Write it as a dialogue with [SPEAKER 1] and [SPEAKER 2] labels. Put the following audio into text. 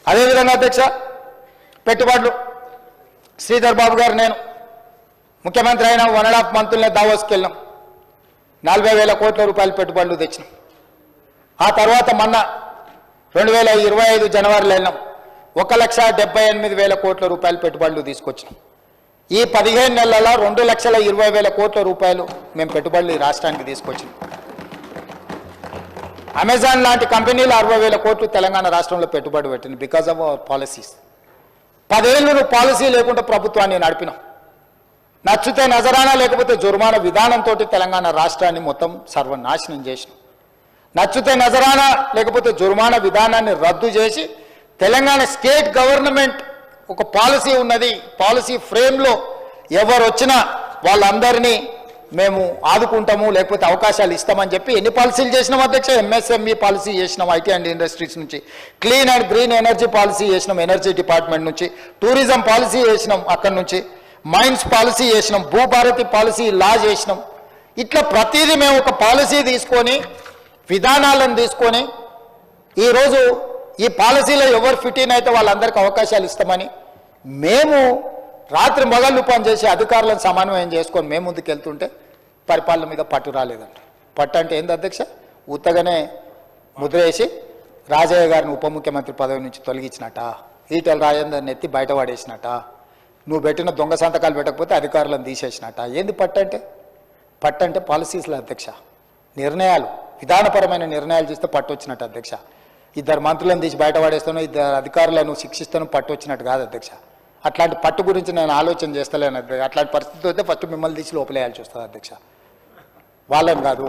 [SPEAKER 1] అదేవిధంగా అధ్యక్ష పెట్టుబడులు శ్రీధర్ బాబు గారు నేను ముఖ్యమంత్రి అయిన 1.5 మంత్రులనే దావోస్కి వెళ్ళినాం. 40,000 కోట్ల రూపాయలు పెట్టుబడులు తెచ్చినాం. ఆ తర్వాత మొన్న 2025 జనవరిలో వెళ్ళినాం. 1,78,000 కోట్ల రూపాయలు పెట్టుబడులు తీసుకొచ్చినాం. ఈ 15 నెలల 2,20,000 కోట్ల రూపాయలు మేము పెట్టుబడులు ఈ రాష్ట్రానికి తీసుకొచ్చినాం. అమెజాన్ లాంటి కంపెనీలు 60,000 కోట్లు తెలంగాణ రాష్ట్రంలో పెట్టుబడి పెట్టింది బికాజ్ ఆఫ్ అవర్ పాలసీస్. 10 ఏళ్ళు పాలసీ లేకుండా ప్రభుత్వాన్ని నడిపినాం. నచ్చితే నజరానా లేకపోతే జుర్మానా విధానంతో తెలంగాణ రాష్ట్రాన్ని మొత్తం సర్వనాశనం చేసినాం. నచ్చితే నజరానా లేకపోతే జుర్మానా విధానాన్ని రద్దు చేసి తెలంగాణ స్టేట్ గవర్నమెంట్ ఒక పాలసీ ఉన్నది. పాలసీ ఫ్రేమ్లో ఎవరు వచ్చినా వాళ్ళందరినీ మేము ఆదుకుంటాము, లేకపోతే అవకాశాలు ఇస్తామని చెప్పి ఎన్ని పాలసీలు చేసినాం అధ్యక్ష? ఎంఎస్ఎంఈ పాలసీ చేసినాం ఐటీ అండ్ ఇండస్ట్రీస్ నుంచి, clean and green energy policy చేసినాం ఎనర్జీ డిపార్ట్మెంట్ నుంచి, టూరిజం పాలసీ చేసినాం అక్కడి నుంచి, మైన్స్ పాలసీ చేసినాం, భూభారతి పాలసీ లా చేసినాం. ఇట్లా ప్రతిదీ మేము ఒక పాలసీ తీసుకొని విధానాలను తీసుకొని ఈరోజు ఈ పాలసీలో ఎవరు ఫిట్ ఇన్ అయితే వాళ్ళందరికీ అవకాశాలు ఇస్తామని మేము రాత్రి మొగళ్ళు పని చేసి అధికారులను సమన్వయం చేసుకొని మేము ముందుకు వెళ్తుంటే పరిపాలన మీద పట్టు రాలేదంట. పట్టు అంటే ఏంది అధ్యక్ష? ఉత్తగానే ముద్రేసి రాజయ్య గారిని ఉప ముఖ్యమంత్రి పదవి నుంచి తొలగించినట, ఈటెల రాజేందర్ని ఎత్తి బయట పడేసినట, నువ్వు పెట్టిన దొంగ సంతకాలు పెట్టకపోతే అధికారులను తీసేసినట. ఏంది పట్టు అంటే? పట్టు అంటే పాలసీస్లో అధ్యక్ష, నిర్ణయాలు, విధానపరమైన నిర్ణయాలు చేస్తే పట్టు వచ్చినట్టు అధ్యక్ష. 2 మంత్రులను తీసి బయట పడేస్తాను, 2 అధికారులను శిక్షిస్తాను పట్టు వచ్చినట్టు కాదు అధ్యక్ష. అట్లాంటి పట్టు గురించి నేను ఆలోచన చేస్తలేను అధ్యక్ష. అట్లాంటి పరిస్థితి అయితే ఫస్ట్ మిమ్మల్ని తీసి లోపలేయాల్సి వస్తుంది అధ్యక్ష, వాళ్ళని కాదు.